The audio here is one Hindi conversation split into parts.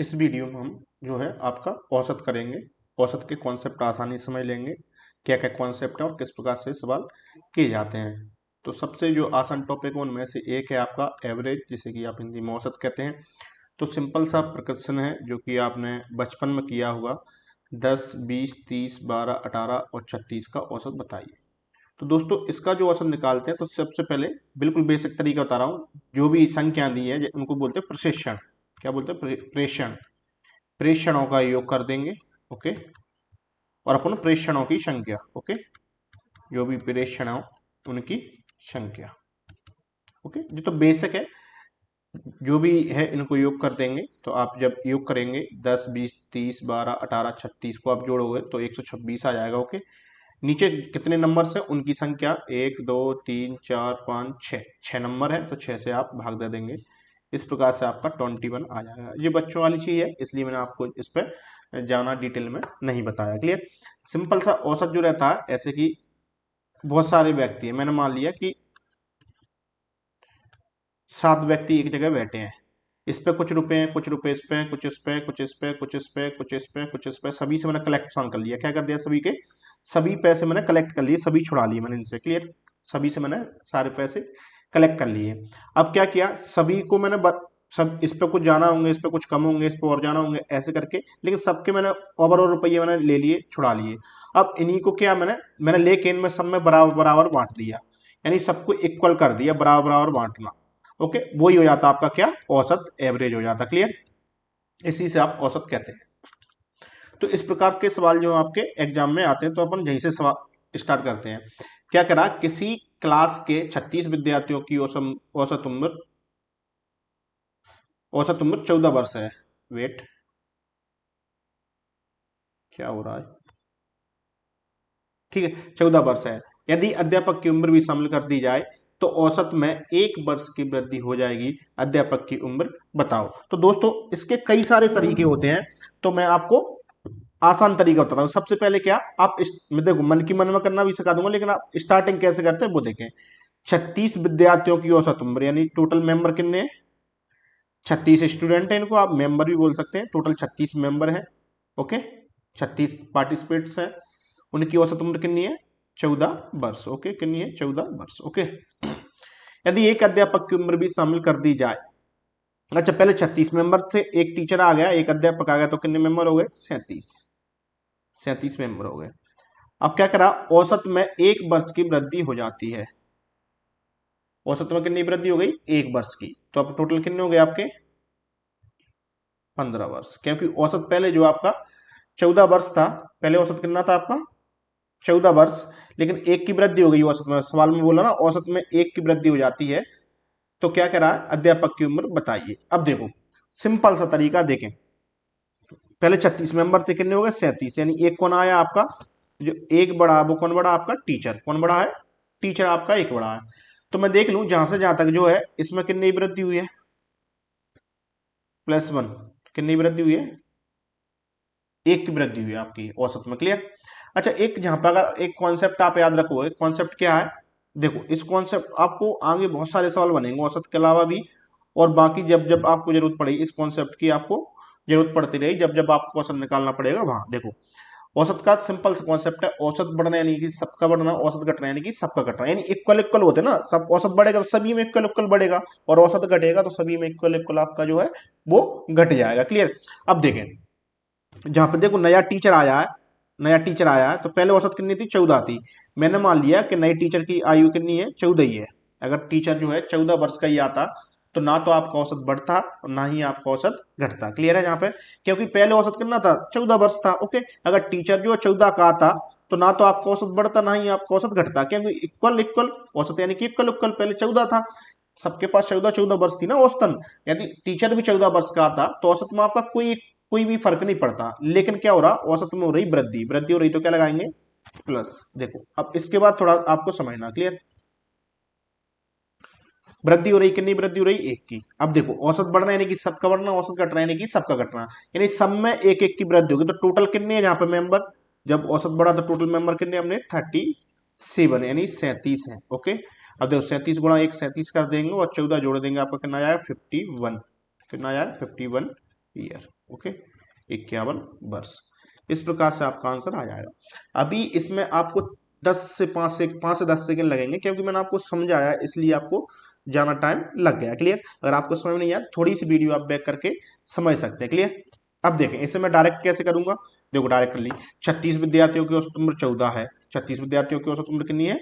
इस वीडियो में हम जो है आपका औसत करेंगे। औसत के कॉन्सेप्ट आसानी से समझ लेंगे, क्या क्या कॉन्सेप्ट है और किस प्रकार से सवाल किए जाते हैं। तो सबसे जो आसान टॉपिक है उनमें से एक है आपका एवरेज, जिसे कि आप हिंदी में औसत कहते हैं। तो सिंपल सा प्रश्न है जो कि आपने बचपन में किया होगा, 10, 20, 30, 12, 18 और 36 का औसत बताइए। तो दोस्तों इसका जो औसत निकालते हैं तो सबसे पहले बिल्कुल बेसिक तरीका बता रहा हूँ। जो भी संख्या दी है उनको बोलते हैं प्रशिक्षण। क्या बोलते हैं? प्रेषण। प्रेषणों का योग कर देंगे। ओके। और अपन प्रेषणों की संख्या। ओके। जो भी प्रेषण हो उनकी संख्या। ओके, जो तो बेसिक है, जो भी है इनको योग कर देंगे। तो आप जब योग करेंगे 10, 20, 30, 12, 18, 36 को आप जोड़ोगे तो 126 आ जाएगा। ओके। नीचे कितने नंबर से उनकी संख्या 1, 2, 3, 4, 5, 6, 6 नंबर है तो 6 से आप भाग दे देंगे। इस प्रकार से आपका 21 आ जाएगा। ये बच्चों वाली चीज है, इसलिए मैंने आपको इस पर जाना डिटेल में नहीं बताया। क्लियर? सिंपल सा औसत जो रहता है, ऐसे कि बहुत सारे व्यक्ति है, मैंने मान लिया कि 7 व्यक्ति एक जगह बैठे हैं। इस पे कुछ रुपए हैं, कुछ रुपए इस पे, कुछ इस पे, कुछ इस पे, कुछ इस पे, कुछ इस पे, कुछ इस पे, सभी से मैंने कलेक्शन कर लिया। क्या कर दिया? सभी के सभी पैसे मैंने कलेक्ट कर लिए, सभी छुड़ा लिए मैंने इनसे। क्लियर? सभी से मैंने सारे पैसे कलेक्ट कर लिए। अब क्या किया, सभी को मैंने सब इस पे कुछ जाना होंगे, इस पे कुछ कम होंगे, इस पे और जाना होंगे, ऐसे करके, लेकिन सबके मैंने ओवरऑल रुपये मैंने ले लिए, छुड़ा लिए। अब इन्हीं को क्या मैंने मैंने लेके इनमें सब में बराबर बराबर बांट दिया, यानी सबको इक्वल कर दिया, बराबर बराबर बांटना। ओके, वही हो जाता आपका क्या? औसत, एवरेज हो जाता। क्लियर? इसी से आप औसत कहते हैं। तो इस प्रकार के सवाल जो आपके एग्जाम में आते हैं, तो अपन यहीं से सवाल स्टार्ट करते हैं। क्या करा, किसी क्लास के 36 विद्यार्थियों की औसत उम्र 14 वर्ष है। वेट, क्या हो रहा है? ठीक है, 14 वर्ष है। यदि अध्यापक की उम्र भी शामिल कर दी जाए तो औसत में 1 वर्ष की वृद्धि हो जाएगी। अध्यापक की उम्र बताओ। तो दोस्तों इसके कई सारे तरीके होते हैं, तो मैं आपको आसान तरीका बताता हूँ। सबसे पहले क्या, आप मैं देखो मन की मन में करना भी सिखा दूंगा, लेकिन आप स्टार्टिंग कैसे करते हैं वो देखें। 36 विद्यार्थियों की औसत उम्र, यानी टोटल मेंबर कितने हैं? 36 स्टूडेंट है, इनको आप मेंबर भी बोल सकते हैं। टोटल 36 मेंबर है। ओके, 36 पार्टिसिपेट्स हैं। उनकी औसत उम्र कितनी है? 14 वर्ष। ओके, कितनी है? 14 वर्ष। ओके। यदि एक अध्यापक की उम्र भी शामिल कर दी जाए, अच्छा पहले 36 मेंबर से एक टीचर आ गया, एक अध्यापक आ गया, तो कितने मेंबर हो गए? 37 मेंबर हो गए। अब क्या करा, औसत में 1 वर्ष की वृद्धि हो जाती है। औसत में कितनी वृद्धि हो गई? 1 वर्ष की। तो अब टोटल कितने हो गए आपके? 15 वर्ष। क्योंकि औसत पहले जो आपका 14 वर्ष था, पहले औसत कितना था आपका? 14 वर्ष, लेकिन 1 की वृद्धि हो गई औसत में। सवाल में बोला ना, औसत में 1 की वृद्धि हो जाती है। तो क्या करा, अध्यापक की उम्र बताइए। अब देखो सिंपल सा तरीका देखें। पहले 36 मेंबर थे, कितने हो गए? 37। यानी एक कौन आया आपका? जो एक बड़ा, वो कौन बड़ा? आपका टीचर। कौन बड़ा है? टीचर आपका एक बड़ा है। तो मैं देख लूं जहां से जहां तक जो है, इसमें कितनी वृद्धि हुई है? +1। कितनी वृद्धि हुई है? 1 की वृद्धि हुई है आपकी औसत में। क्लियर? अच्छा, एक जहां पर अगर एक कॉन्सेप्ट आप याद रखोगे, कॉन्सेप्ट क्या है? देखो इस कॉन्सेप्ट आपको आगे बहुत सारे सवाल बनेंगे औसत के अलावा भी, और बाकी जब जब आपको जरूरत पड़ेगी इस कॉन्सेप्ट की, आपको जरूरत पड़ती रही, जब जब आपको औसत निकालना पड़ेगा वहां। देखो औसत का सिंपल सा कॉन्सेप्ट है, औसत बढ़ना यानी कि सबका बढ़ना, औसत घटना यानी कि सबका घटना। यानी इक्वल इक्वल होते ना, सब औसत बढ़ेगा तो सभी में इक्वल इक्वल बढ़ेगा, और औसत घटेगा तो सभी में इक्वल इक्वल आपका जो है वो घट जाएगा। क्लियर? अब देखें, जहां पर देखो नया टीचर आया है, नया टीचर आया है, तो पहले औसत कितनी थी? 14 थी। मैंने मान लिया कि नए टीचर की आयु कितनी है? 14 ही है। अगर टीचर जो है 14 वर्ष का ही आता, तो ना तो आपका औसत बढ़ता और ना ही आपका औसत घटता। क्लियर है? जहां पे, क्योंकि पहले औसत कितना था? 14 वर्ष था। ओके, अगर टीचर जो 14 का आता तो ना तो आपका औसत बढ़ता ना ही आपका औसत घटता, क्योंकि इक्वल इक्वल औसत, यानी कि इक्वल इक्वल। पहले 14 था, सबके पास 14 14 वर्ष थी ना औसतन। यदि टीचर भी 14 वर्ष का आता तो औसत में आपका कोई कोई भी फर्क नहीं पड़ता। लेकिन क्या हो रहा, औसत में हो रही वृद्धि, वृद्धि हो रही तो क्या लगाएंगे? प्लस। देखो अब इसके बाद थोड़ा आपको समझना। क्लियर? वृद्धि हो रही, कितनी वृद्धि हो रही? 1 की। अब देखो औसत बढ़ना यानी कि सबका बढ़ना, औसत घटना यानी कि सबका घटना, यानी सब में 1 1 की वृद्धि होगी। तो टोटल कितने हैं यहाँ पे मेंबर? जब औसत बढ़ा तो टोटल मेंबर कितने हमने? 37, यानी 37 है। ओके। अब देखो 37 गुणा 1 37 कर देंगे, और 14 जोड़ देंगे, आपका कितना आया? 51। कितना आया? 51 ईयर। ओके, 51 वर्ष। इस प्रकार से आपका आंसर आ जाएगा। अभी इसमें आपको 5 से 10 सेकंड लगेंगे, क्योंकि मैंने आपको समझाया, इसलिए आपको ज्यादा टाइम लग गया। क्लियर? अगर आपको समझ में नहीं आया, थोड़ी सी वीडियो आप बैक करके समझ सकते हैं। क्लियर? अब देखें इसे मैं डायरेक्ट कैसे करूंगा। देखो डायरेक्ट कर ली। 36 विद्यार्थियों की औसत उम्र 14 है। 36 विद्यार्थियों की औसत उम्र कितनी है?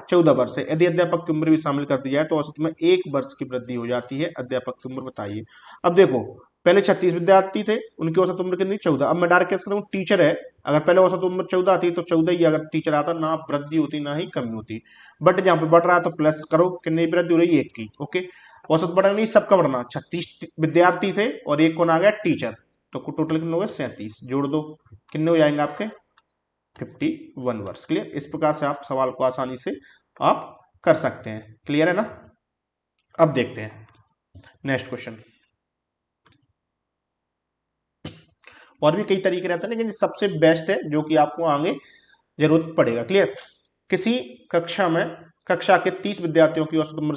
14 वर्ष है। यदि अध्यापक की उम्र भी शामिल कर दी जाए तो औसत में 1 वर्ष की वृद्धि हो जाती है। अध्यापक की उम्र बताइए। अब देखो, पहले 36 विद्यार्थी थे, उनकी औसत उम्र कितनी? 14। अब मैं डायरेक्ट कैसे करूँ? टीचर है, अगर पहले औसत उम्र 14 थी तो 14 ही अगर टीचर आता, ना वृद्धि होती ना ही कमी होती। बट जहां पे बढ़ रहा है तो प्लस करो, कितनी वृद्धि हो रही है? 1 की। ओके, औसत बढ़ना नहीं, सबका बढ़ना। 36 विद्यार्थी थे और 1 कौन आ गया? टीचर। तो टोटल कितने हो गए? 37। जोड़ दो, कितने हो जाएंगे आपके? 51 वर्ष। क्लियर? इस प्रकार से आप सवाल को आसानी से आप कर सकते हैं। क्लियर है ना? अब देखते हैं नेक्स्ट क्वेश्चन। और भी कई तरीके रहते हैं, लेकिन सबसे बेस्ट है जो कि आपको आगे जरूरत पड़ेगा। क्लियर? किसी कक्षा के 30 विद्यार्थियों की औसत उम्र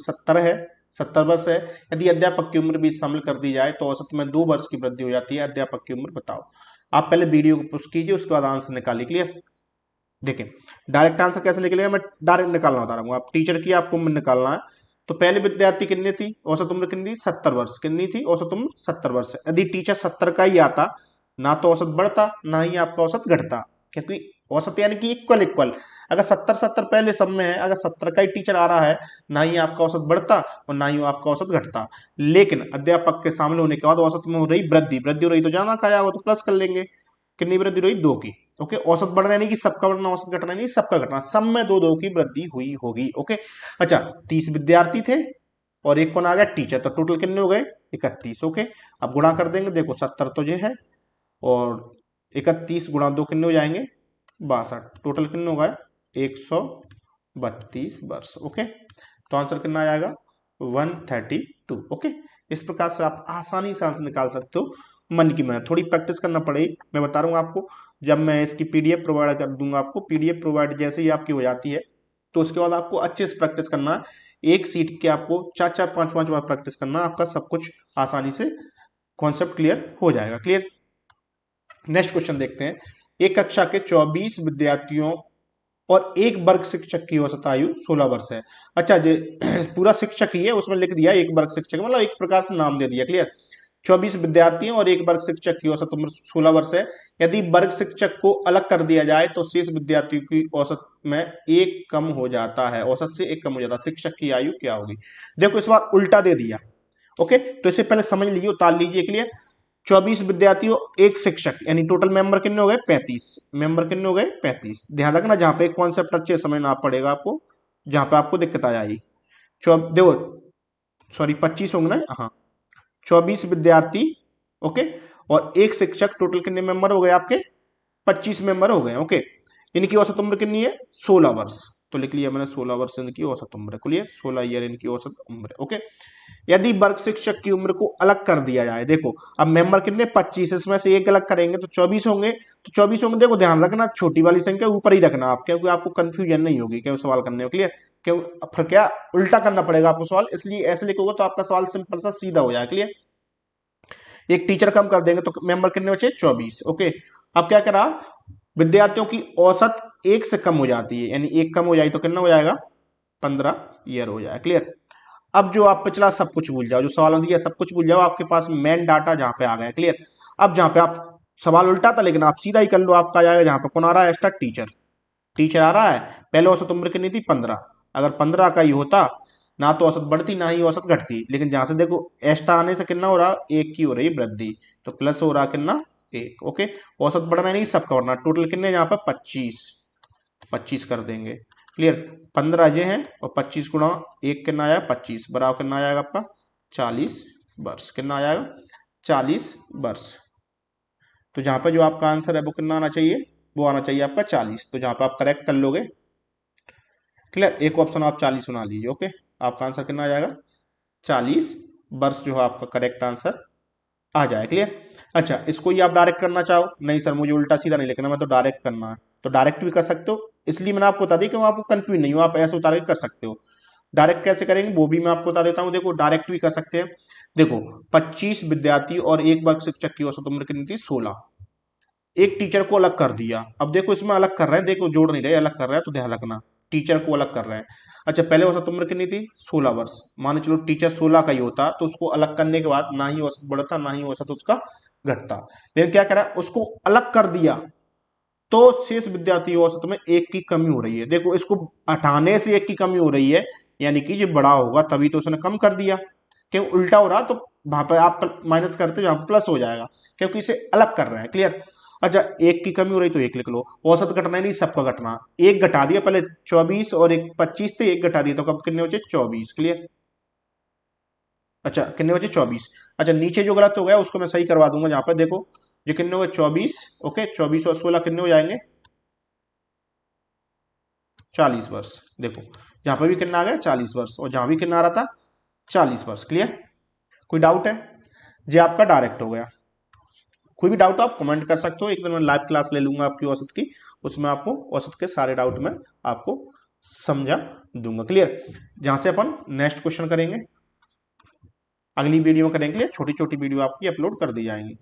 70 वर्ष है। यदि अध्यापक की उम्र भी शामिल कर दी जाए तो औसत में 2 वर्ष की वृद्धि हो जाती है। अध्यापक की उम्र बताओ। आप पहले वीडियो को पुश कीजिए, उसके बाद आंसर निकालिए। क्लियर? देखिए डायरेक्ट आंसर कैसे निकलेगा, मैं डायरेक्ट निकालना बता रहा हूँ। आप टीचर की आपको उम्र निकालना है। तो पहले विद्यार्थी कितनी थी? औसत उम्र कितनी थी? 70 वर्ष। कितनी थी औसत उम्र? 70 वर्ष। यदि टीचर 70 का ही आता, ना तो औसत बढ़ता ना ही आपका औसत घटता, क्योंकि औसत यानी कि इक्वल इक्वल। अगर 70-70 पहले सब में है, अगर 70 का ही टीचर आ रहा है, ना ही आपका औसत बढ़ता और ना ही आपका औसत घटता। लेकिन अध्यापक के शामिल होने के बाद औसत में हो रही वृद्धि, वृद्धि हो रही तो जाना खाया हो तो प्लस कर लेंगे। कितनी वृद्धि रही? 2 की। ओके, औसत बढ़ना नहीं कि सबका बढ़ना, औसत घटना नहीं सबका घटना, सब में 2-2 की वृद्धि हुई होगी। ओके, अच्छा 30 विद्यार्थी थे और 1 कौन आ गया? टीचर। तो टोटल कितने हो गए? 31। ओके, अब गुणा कर देंगे। देखो 70 तो ये है और 31 गुणा 2 कितने हो जाएंगे? 62। टोटल कितने हो गए? 132 वर्ष। ओके, तो आंसर कितना आ जाएगा? 132। ओके, इस प्रकार से आप आसानी से आंसर निकाल सकते हो। मन की मेहनत, थोड़ी प्रैक्टिस करना पड़ेगी। मैं बता रहा हूँ आपको, जब मैं इसकी पीडीएफ प्रोवाइड कर दूंगा आपको, पीडीएफ प्रोवाइड जैसे ही आपकी हो जाती है तो उसके बाद आपको अच्छे से प्रैक्टिस करना है। एक सीट के आपको 4-4, 5-5 बार प्रैक्टिस करना, आपका सब कुछ आसानी से कॉन्सेप्ट क्लियर हो जाएगा। क्लियर? नेक्स्ट क्वेश्चन देखते हैं। एक कक्षा के 24 विद्यार्थियों और एक वर्ग शिक्षक की औसत आयु 16 वर्ष है। अच्छा, जो पूरा शिक्षक ही है उसमें लिख दिया एक वर्ग शिक्षक, मतलब एक प्रकार से नाम दे दिया। क्लियर? 24 विद्यार्थी हैं और एक वर्ग शिक्षक की औसत उम्र 16 वर्ष है। यदि वर्ग शिक्षक को अलग कर दिया जाए तो शेष विद्यार्थियों की औसत में 1 कम हो जाता है। औसत से 1 कम हो जाता है। शिक्षक की आयु क्या होगी? देखो इस बार उल्टा दे दिया। ओके, तो इसे पहले समझ लीजिए, उतार लीजिए। क्लियर? 24 विद्यार्थियों, एक शिक्षक, यानी टोटल मेंबर कितने हो गए? 35। मेंबर कितने हो गए? 35। ध्यान रखना, जहां पे कॉन्सेप्ट अच्छे समझना पड़ेगा आपको, जहां पे आपको दिक्कत आ जाएगी। देखो सॉरी 25 होंगे ना? हाँ, 24 विद्यार्थी। ओके, और एक शिक्षक, टोटल कितने मेंबर हो गए आपके? 25 मेंबर हो गए। ओके, इनकी औसत उम्र कितनी है? 16 वर्ष। तो लिख लिया मैंने 16 वर्ष इनकी औसत उम्र। क्लियर? 16 ईयर इनकी औसत उम्र। ओके, यदि वर्ग शिक्षक की उम्र को अलग कर दिया जाए, देखो अब मेंबर कितने? 25, इसमें से एक अलग करेंगे तो 24 होंगे। तो 24 होंगे। देखो ध्यान रखना, छोटी वाली संख्या ऊपर ही रखना आप, क्योंकि आपको कंफ्यूजन नहीं होगी क्यों सवाल करने में। क्लियर? क्यों? फिर क्या उल्टा करना पड़ेगा आपको सवाल, इसलिए ऐसे लिखोगे तो आपका सवाल सिंपल सा सीधा हो जाए। क्लियर? एक टीचर कम कर देंगे तो मेंबर कितने बचे? 24। ओके, अब क्या करा? विद्यार्थियों की औसत 1 से कम हो जाती है, यानी 1 कम हो जाए तो कितना हो जाएगा? 15 ईयर हो जाए। क्लियर? अब जो आप पिछला सब कुछ भूल जाओ, जो सवाल दिया सब कुछ भूल जाओ, आपके पास मेन डाटा जहां पे आ गया। क्लियर? अब जहां पे आप सवाल उल्टा था लेकिन आप सीधा ही कर लो, आपका आ जाएगा जहां पे कौन आ रहा है? Extra teacher. टीचर आ रहा है। पहले औसत उम्र कितनी थी? 15। अगर 15 का ही होता, ना तो औसत बढ़ती ना ही औसत घटती, लेकिन जहां से देखो एक्स्ट्रा आने से कितना हो रहा? 1 की हो रही वृद्धि, तो प्लस हो रहा कितना? 1। ओके, औसत बढ़ना नहीं सबका बढ़ना। टोटल कितने यहाँ पे? 25। 25 कर देंगे। क्लियर? 15 ये हैं और 25 गुणा 1 कितना आया? 25 बराबर कितना आएगा आपका? 40 वर्ष। कितना आ जाएगा? 40 वर्ष। तो जहां पर जो आपका आंसर है वो कितना आना चाहिए? वो आना चाहिए आपका 40। तो जहां पर आप करेक्ट कर लोगे। क्लियर? एक ऑप्शन आप 40 बना लीजिए। ओके, आपका आंसर कितना आ जाएगा? 40 वर्ष जो है आपका करेक्ट आंसर आ जाए। क्लियर? अच्छा, इसको ही आप डायरेक्ट करना चाहो, नहीं सर मुझे उल्टा सीधा नहीं लिखना, मैं तो डायरेक्ट करना है, तो डायरेक्ट भी कर सकते हो। इसलिए मैंने आपको बता दी कि आपको कंफ्यूज नहीं हो, आप ऐसे उतार के कर सकते हो। डायरेक्ट कैसे करेंगे वो भी मैं आपको बता देता हूं। देखो डायरेक्ट भी कर सकते हैं। देखो 25 विद्यार्थी और एक वर्ग शिक्षक की औसत उम्र कितनी थी? 16। एक टीचर को अलग कर दिया। अब देखो इसमें अलग कर रहे हैं, देखो जोड़ नहीं रहे, अलग कर रहे हैं, तो ध्यान रखना टीचर को अलग कर रहे हैं। अच्छा पहले औसत उम्र कितनी थी? 16 वर्ष। मान चलो टीचर 16 का ही होता तो उसको अलग करने के बाद ना ही औसत बढ़ता ना ही औसत उसका घटता। लेकिन क्या करा, उसको अलग कर दिया तो शेष विद्यार्थी औसत में एक की कमी हो रही है। देखो इसको हटाने से एक की कमी हो रही है, यानी कि जो बड़ा होगा तभी तो उसने कम कर दिया। क्यों उल्टा हो रहा तो वहां पर आप माइनस करते जहां प्लस हो जाएगा, क्योंकि इसे अलग कर रहे हैं। क्लियर? अच्छा एक की कमी हो रही तो एक लिख लो। औसत घटना नहीं, सबका घटना। एक घटा दिया, पहले 24 और एक 25 थे, एक घटा दिया तो कब कितने बचे? 24। क्लियर? अच्छा कितने बचे? 24। अच्छा नीचे जो गलत हो गया उसको मैं सही करवा दूंगा। जहां पर देखो ये कितने हो गए? 24। ओके 24 और 16 कितने हो जाएंगे? 40 वर्ष। देखो यहां पर भी कितना आ गया? 40 वर्ष। और जहां भी कितना आ रहा था? 40 वर्ष। क्लियर? कोई डाउट है? ये आपका डायरेक्ट हो गया। कोई भी डाउट आप कमेंट कर सकते हो, एक दिन मैं लाइव क्लास ले लूंगा आपकी औसत की, उसमें आपको औसत के सारे डाउट में आपको समझा दूंगा। क्लियर? जहां से अपन नेक्स्ट क्वेश्चन करेंगे, अगली वीडियो में करेंगे, छोटी छोटी वीडियो आपकी अपलोड कर दी जाएंगी।